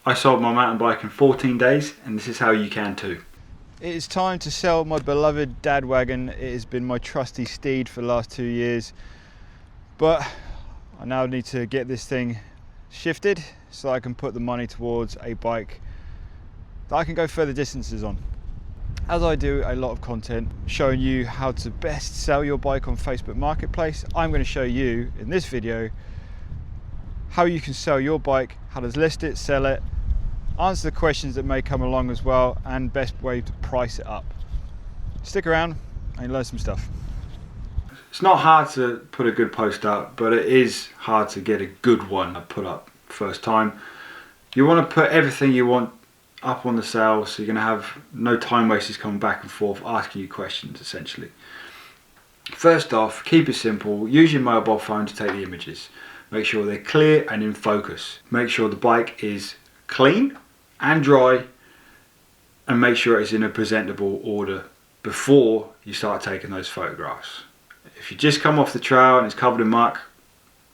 I sold my mountain bike in 14 days, and this is how you can too. It is time to sell my beloved dad wagon. It has been my trusty steed for the last 2 years, but I now need to get this thing shifted so I can put the money towards a bike that I can go further distances on. As I do a lot of content showing you how to best sell your bike on Facebook Marketplace, I'm going to show you in this video how you can sell your bike, how to list it, sell it, answer the questions that may come along as well, and best way to price it up. Stick around and learn some stuff. It's not hard to put a good post up, but it is hard to get a good one put up first time. You want to put everything you want up on the sale, so you're going to have no time wasters coming back and forth asking you questions essentially. First off, keep it simple. Use your mobile phone to take the images. Make sure they're clear and in focus. Make sure the bike is clean and dry, and make sure it's in a presentable order before you start taking those photographs. If you just come off the trail and it's covered in muck,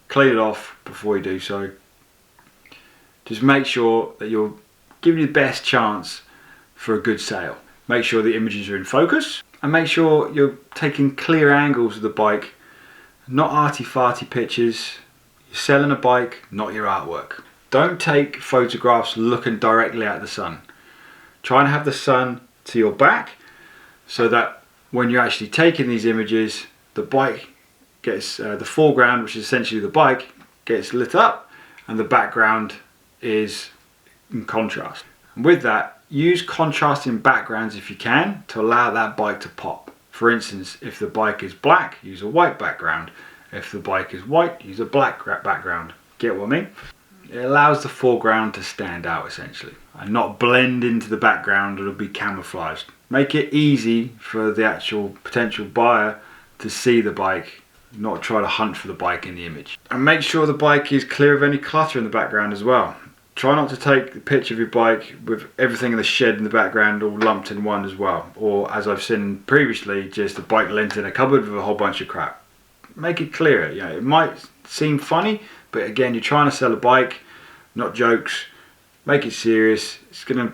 clean it off before you do so. Just make sure that you're giving you the best chance for a good sale. Make sure the images are in focus, and make sure you're taking clear angles of the bike, not arty-farty pictures. You're selling a bike, not your artwork. Don't take photographs looking directly at the sun. Try and have the sun to your back so that when you're actually taking these images, the bike gets, the foreground, which is essentially the bike, gets lit up, and the background is in contrast. And with that, use contrasting backgrounds if you can to allow that bike to pop. For instance, if the bike is black, use a white background. If the bike is white, use a black background. Get what I mean? It allows the foreground to stand out essentially and not blend into the background. It'll be camouflaged. Make it easy for the actual potential buyer to see the bike, not try to hunt for the bike in the image. And make sure the bike is clear of any clutter in the background as well. Try not to take the picture of your bike with everything in the shed in the background all lumped in one as well. Or as I've seen previously, just a bike lent in a cupboard with a whole bunch of crap. Make it clear. You know, it might seem funny, but again, you're trying to sell a bike, not jokes. Make it serious. It's going to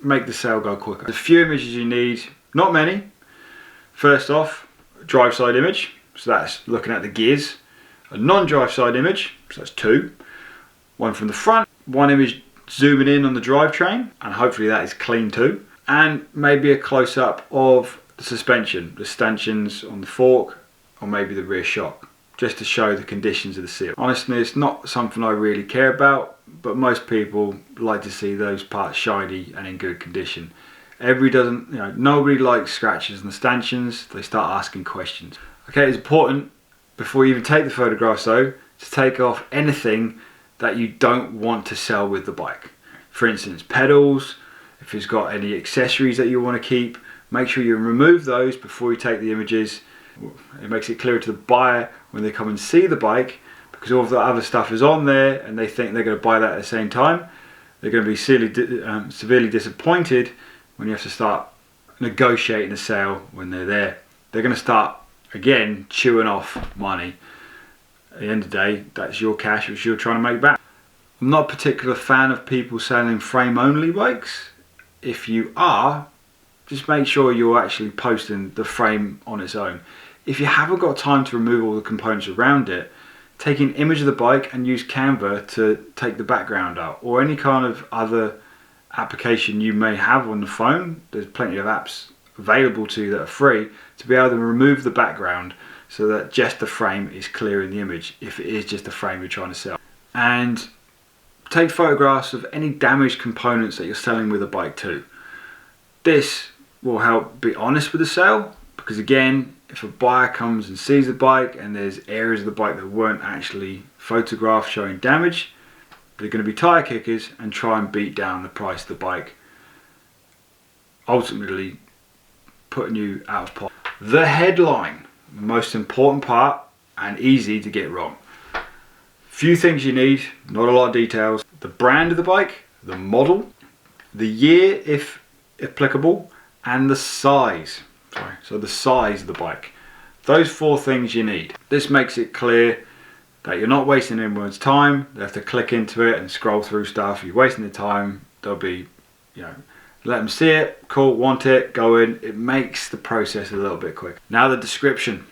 make the sale go quicker. There's a few images you need, not many. First off, a drive side image, so that's looking at the gears. A non-drive side image, so that's 2. One from the front, one image zooming in on the drivetrain, and hopefully that is clean too. And maybe a close-up of the suspension, the stanchions on the fork, or maybe the rear shock, just to show the conditions of the seal. Honestly, it's not something I really care about, but most people like to see those parts shiny and in good condition. Nobody likes scratches on the stanchions. They start asking questions. Okay, it's important before you even take the photographs though, to take off anything that you don't want to sell with the bike. For instance, pedals, if it's got any accessories that you want to keep, make sure you remove those before you take the images. It makes it clear to the buyer when they come and see the bike, because all of the other stuff is on there and they think they're going to buy that at the same time. They're going to be severely disappointed when you have to start negotiating a sale when they're there. They're going to start, again, chewing off money. At the end of the day, that's your cash which you're trying to make back. I'm not a particular fan of people selling frame-only bikes. If you are, just make sure you're actually posting the frame on its own. If you haven't got time to remove all the components around it, take an image of the bike and use Canva to take the background out, or any kind of other application you may have on the phone. There's plenty of apps available to you that are free to be able to remove the background so that just the frame is clear in the image, if it is just a frame you're trying to sell. And take photographs of any damaged components that you're selling with a bike too. This will help be honest with the sale, because again, if a buyer comes and sees the bike and there's areas of the bike that weren't actually photographed showing damage, they're going to be tire kickers and try and beat down the price of the bike, ultimately putting you out of pocket. The headline, the most important part and easy to get wrong. Few things you need, not a lot of details. The brand of the bike, the model, the year if applicable, and the size. So the size of the bike. Those 4 things you need. This makes it clear that you're not wasting anyone's time. They have to click into it and scroll through stuff. You're wasting their time. They'll be, you know, let them see it, cool, want it, go in. It makes the process a little bit quicker. Now the description.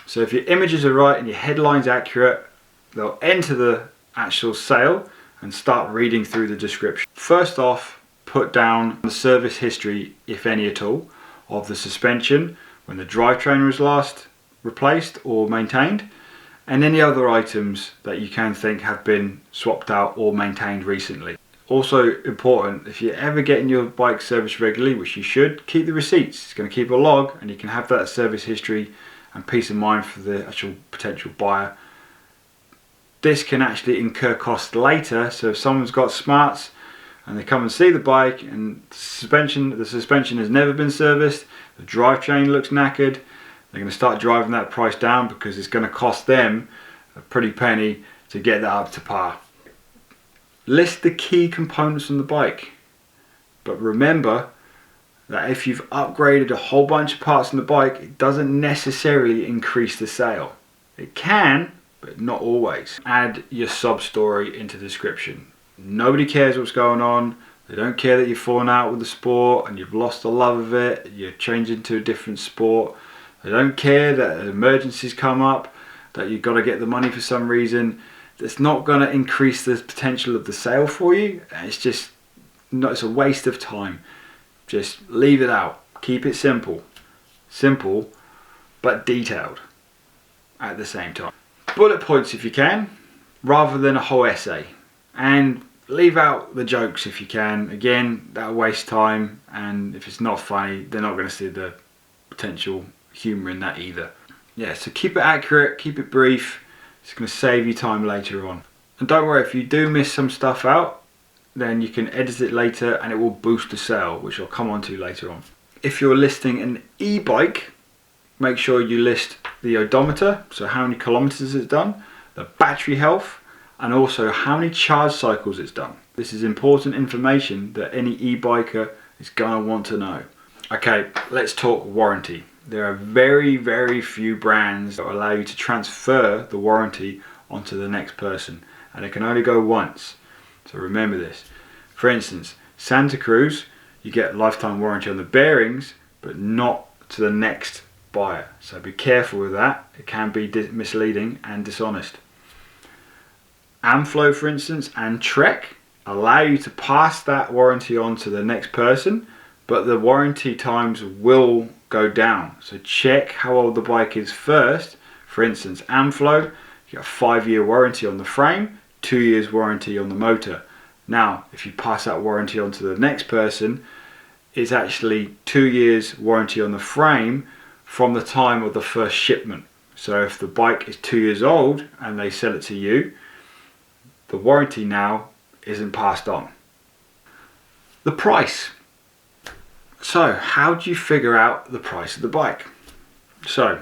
So if your images are right and your headline's accurate, they'll enter the actual sale and start reading through the description. First off, put down the service history, if any at all, of the suspension, when the drivetrain was last replaced or maintained, and any other items that you can think have been swapped out or maintained recently. Also important, if you're ever getting your bike serviced regularly, which you should, keep the receipts. It's going to keep a log and you can have that service history and peace of mind for the actual potential buyer. This can actually incur costs later, so if someone's got smarts and they come and see the bike and the suspension has never been serviced, the drivetrain looks knackered, they're going to start driving that price down because it's going to cost them a pretty penny to get that up to par. List the key components on the bike, but remember that if you've upgraded a whole bunch of parts on the bike, it doesn't necessarily increase the sale. It can, but not always. Add your sub story into the description. Nobody cares what's going on. They don't care that you've fallen out with the sport and you've lost the love of it. You're changing to a different sport. They don't care that emergencies come up, that you've got to get the money for some reason. That's not going to increase the potential of the sale for you. It's just, it's a waste of time. Just leave it out. Keep it simple. Simple, but detailed at the same time. Bullet points if you can, rather than a whole essay. And leave out the jokes if you can. Again, that'll waste time, and if it's not funny, they're not going to see the potential humour in that either. Yeah, so keep it accurate, keep it brief. It's going to save you time later on. And don't worry, if you do miss some stuff out, then you can edit it later and it will boost the sale, which I'll come on to later on. If you're listing an e-bike, make sure you list the odometer, so how many kilometers it's done, the battery health, and also how many charge cycles it's done. This is important information that any e-biker is going to want to know. Okay, let's talk warranty. There are very, very few brands that allow you to transfer the warranty onto the next person, and it can only go once. So remember this. For instance, Santa Cruz, you get lifetime warranty on the bearings, but not to the next buyer. So be careful with that. It can be misleading and dishonest. Amflow, for instance, and Trek allow you to pass that warranty on to the next person, but the warranty times will go down. So check how old the bike is first. For instance, Amflow, you get a 5-year warranty on the frame, 2 years warranty on the motor. Now, if you pass that warranty on to the next person, it's actually 2 years warranty on the frame from the time of the first shipment. So if the bike is 2 years old and they sell it to you, the warranty now isn't passed on. The price. So how do you figure out the price of the bike? So,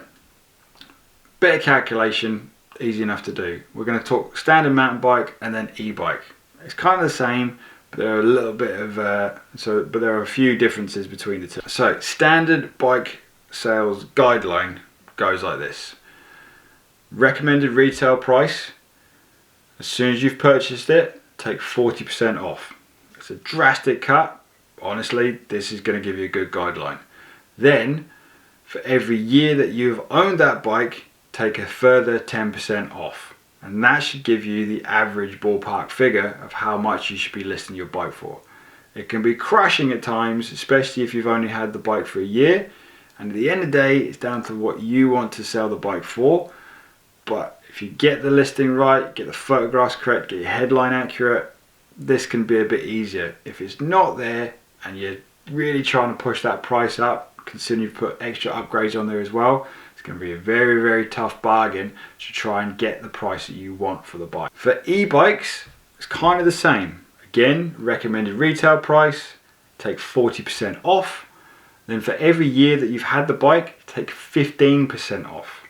bit of calculation, easy enough to do. We're going to talk standard mountain bike and then e-bike. It's kind of the same, but there are a little bit of but there are a few differences between the two. So standard bike sales guideline goes like this. Recommended retail price, as soon as you've purchased it, take 40% off. It's a drastic cut. Honestly, this is going to give you a good guideline. Then, for every year that you've owned that bike, take a further 10% off. And that should give you the average ballpark figure of how much you should be listing your bike for. It can be crushing at times, especially if you've only had the bike for a year. And at the end of the day, it's down to what you want to sell the bike for. But if you get the listing right, get the photographs correct, get your headline accurate, this can be a bit easier. If it's not there and you're really trying to push that price up, considering you've put extra upgrades on there as well, it's going to be a very, very tough bargain to try and get the price that you want for the bike. For e-bikes, it's kind of the same. Again, recommended retail price, take 40% off. Then for every year that you've had the bike, take 15% off.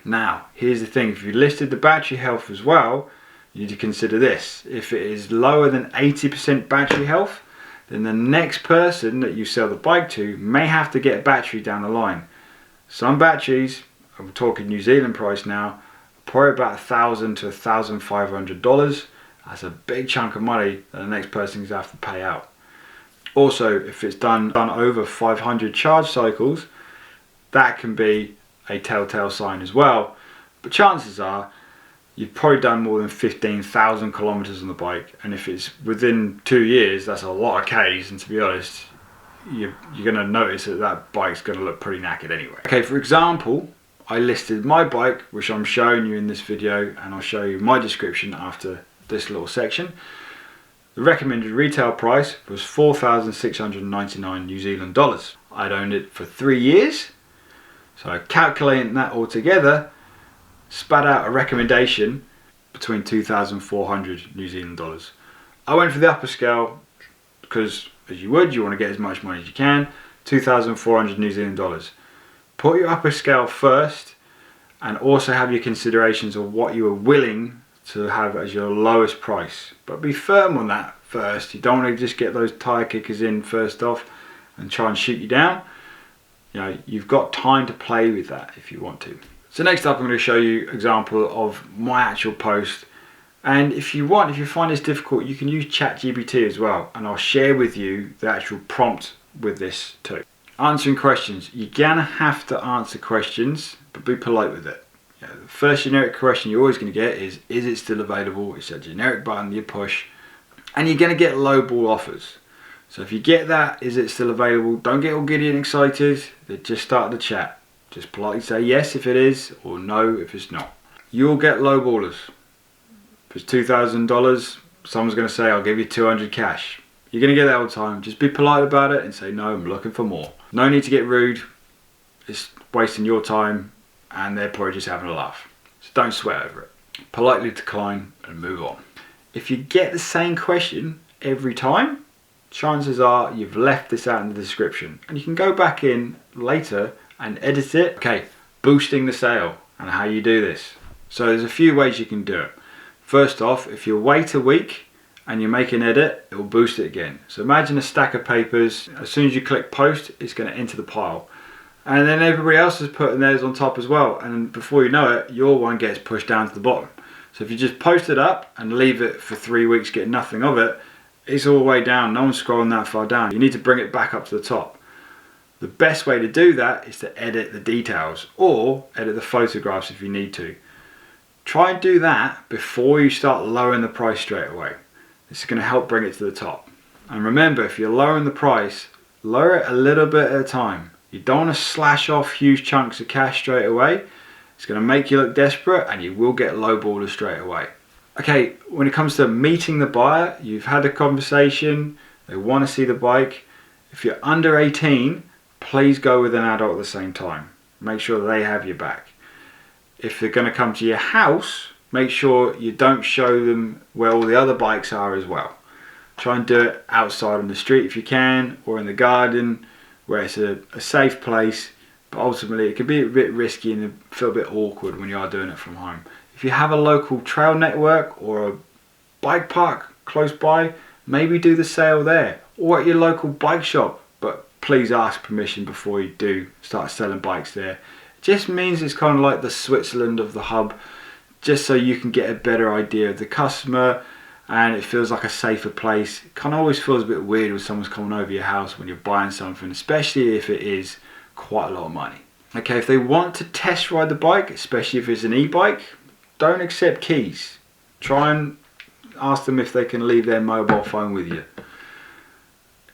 Now, here's the thing, if you listed the battery health as well, you need to consider this. If it is lower than 80% battery health, then the next person that you sell the bike to may have to get a battery down the line. Some batteries, I'm talking New Zealand price now, probably about $1,000 to $1,500. That's a big chunk of money that the next person's going to have to pay out. Also, if it's done over 500 charge cycles, that can be a telltale sign as well. But chances are you've probably done more than 15,000 kilometers on the bike, and if it's within 2 years, that's a lot of Ks, and to be honest, you're going to notice that that bike's going to look pretty knackered anyway. Okay, for example, I listed my bike, which I'm showing you in this video, and I'll show you my description after this little section. The recommended retail price was 4,699 New Zealand dollars. I'd owned it for 3 years, so calculating that all together, spat out a recommendation between 2,400 New Zealand dollars. I went for the upper scale because, as you would, you want to get as much money as you can. 2,400 New Zealand dollars. Put your upper scale first, and also have your considerations of what you are willing to have as your lowest price. But be firm on that first. You don't want to just get those tire kickers in first off and try and shoot you down. You know, you've got time to play with that if you want to. So next up, I'm going to show you an example of my actual post. And if you want, if you find this difficult, you can use ChatGPT as well. And I'll share with you the actual prompt with this too. Answering questions. You're going to have to answer questions, but be polite with it. You know, the first generic question you're always going to get is it still available? It's a generic button you push. And you're going to get lowball offers. So if you get that, is it still available? Don't get all giddy and excited. Just start the chat. Just politely say yes if it is, or no if it's not. You'll get lowballers. If it's $2,000, someone's going to say, I'll give you 200 cash. You're going to get that all the time. Just be polite about it and say, no, I'm looking for more. No need to get rude. It's wasting your time, and they're probably just having a laugh. So don't sweat over it. Politely decline and move on. If you get the same question every time, chances are you've left this out in the description, and you can go back in later and edit it. Okay, boosting the sale and how you do this. So there's a few ways you can do it. First off, if you wait a week and you make an edit, it will boost it again. So imagine a stack of papers. As soon as you click post, it's going to enter the pile. And then everybody else is putting theirs on top as well. And before you know it, your one gets pushed down to the bottom. So if you just post it up and leave it for 3 weeks, get nothing of it, it's all the way down. No one's scrolling that far down. You need to bring it back up to the top. The best way to do that is to edit the details or edit the photographs if you need to. Try and do that before you start lowering the price straight away. This is going to help bring it to the top. And remember, if you're lowering the price, lower it a little bit at a time. You don't want to slash off huge chunks of cash straight away. It's going to make you look desperate, and you will get lowballers straight away. Okay, when it comes to meeting the buyer, you've had a conversation, they want to see the bike. If you're under 18, please go with an adult at the same time. Make sure they have your back. If they're going to come to your house, make sure you don't show them where all the other bikes are as well. Try and do it outside on the street if you can, or in the garden where it's a safe place, but ultimately it can be a bit risky and feel a bit awkward when you are doing it from home. If you have a local trail network or a bike park close by, maybe do the sale there or at your local bike shop, but please ask permission before you do start selling bikes there. It just means it's kind of like the Switzerland of the hub, just so you can get a better idea of the customer, and it feels like a safer place. It kind of always feels a bit weird when someone's coming over your house when you're buying something, especially if it is quite a lot of money. Okay, if they want to test ride the bike, especially if it's an e-bike, don't accept keys. Try and ask them if they can leave their mobile phone with you.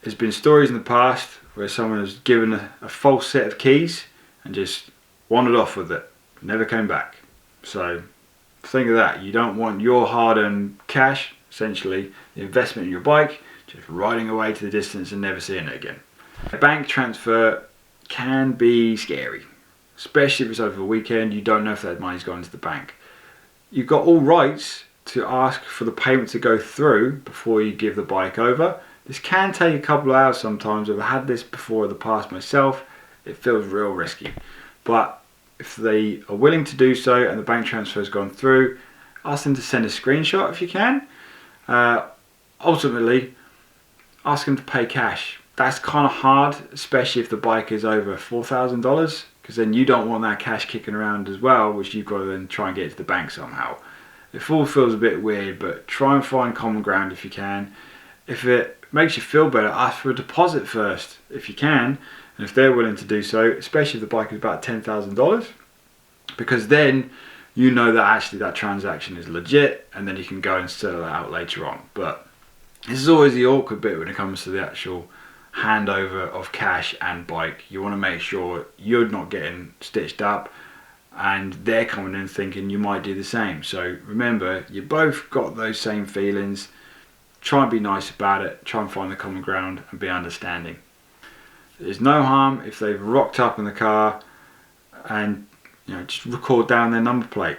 There's been stories in the past where someone has given a false set of keys and just wandered off with it, never came back. So think of that. You don't want your hard-earned cash, essentially the investment in your bike, just riding away to the distance and never seeing it again. A bank transfer can be scary, especially if it's over a weekend. You don't know if that money's gone into the bank. You've got all rights to ask for the payment to go through before you give the bike over. This can take a couple of hours sometimes. I've had this before in the past myself. It feels real risky. But if they are willing to do so and the bank transfer has gone through, ask them to send a screenshot if you can. Ultimately, ask them to pay cash. That's kind of hard, especially if the bike is over $4,000, because then you don't want that cash kicking around as well, which you've got to then try and get to the bank somehow. It all feels a bit weird, but try and find common ground if you can. If it makes you feel better, ask for a deposit first if you can, and if they're willing to do so, especially if the bike is about $10,000, because then you know that actually that transaction is legit, and then you can go and settle that out later on. But this is always the awkward bit when it comes to the actual handover of cash and bike. You want to make sure you're not getting stitched up and they're coming in thinking you might do the same. So remember, you both got those same feelings. Try and be nice about it, try and find the common ground and be understanding. There's no harm if they've rocked up in the car and just record down their number plate.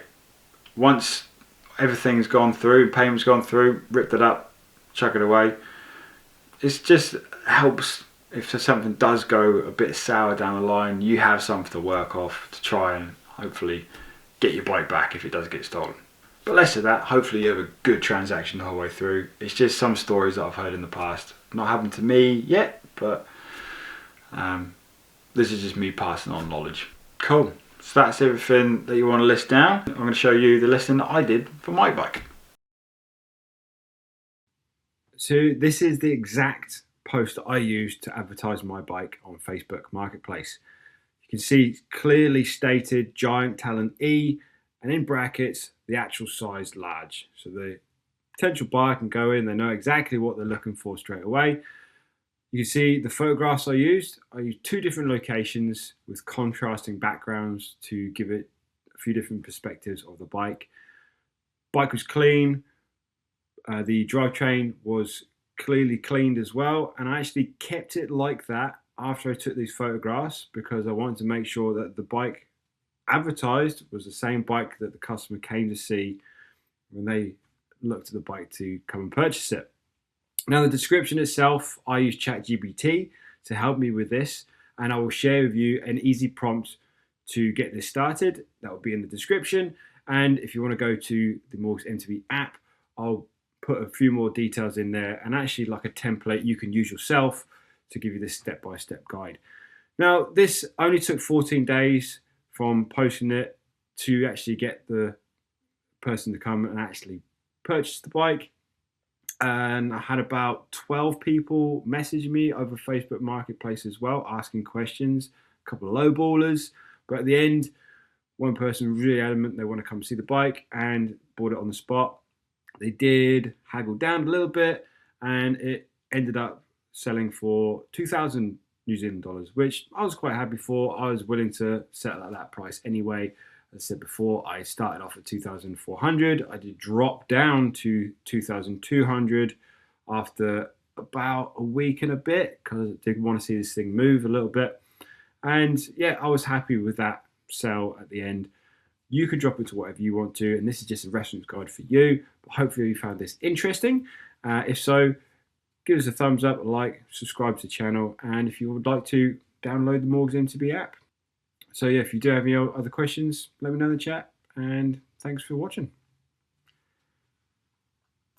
Once everything's gone through, payment's gone through, rip it up, chuck it away. It just helps if something does go a bit sour down the line, you have something to work off to try and hopefully get your bike back if it does get stolen. But less of that, hopefully you have a good transaction the whole way through. It's just some stories that I've heard in the past. Not happened to me yet, but this is just me passing on knowledge. Cool. So that's everything that you want to list down. I'm going to show you the listing that I did for my bike. So this is the exact post that I used to advertise my bike on Facebook Marketplace. You can see clearly stated Giant Talon E, and in brackets the actual size large. So the potential buyer can go in, they know exactly what they're looking for straight away. You can see the photographs I used two different locations with contrasting backgrounds to give it a few different perspectives of the bike. Bike was clean, the drivetrain was clearly cleaned as well, and I actually kept it like that after I took these photographs because I wanted to make sure that the bike advertised was the same bike that the customer came to see when they looked at the bike to come and purchase it. Now the description itself, I use ChatGPT to help me with this, and I will share with you an easy prompt to get this started. That will be in the description, and if you want to go to the Morgs-MTB app, I'll put a few more details in there and actually like a template you can use yourself to give you this step-by-step guide. Now this only took 14 days from posting it to actually get the person to come and actually purchase the bike. And I had about 12 people message me over Facebook Marketplace as well, asking questions, a couple of lowballers. But at the end, one person was really adamant they want to come see the bike and bought it on the spot. They did haggle down a little bit, and it ended up selling for 2,000 New Zealand dollars, which I was quite happy for. I was willing to settle at that price anyway. As I said before, I started off at 2,400. I did drop down to 2,200 after about a week and a bit because I did want to see this thing move a little bit. And yeah, I was happy with that sell at the end. You can drop it to whatever you want to, and this is just a reference guide for you. But hopefully you found this interesting. If so, give us a thumbs up, a like, subscribe to the channel, and if you would like to, download the Morgs-MTB app. So yeah, if you do have any other questions, let me know in the chat, and thanks for watching.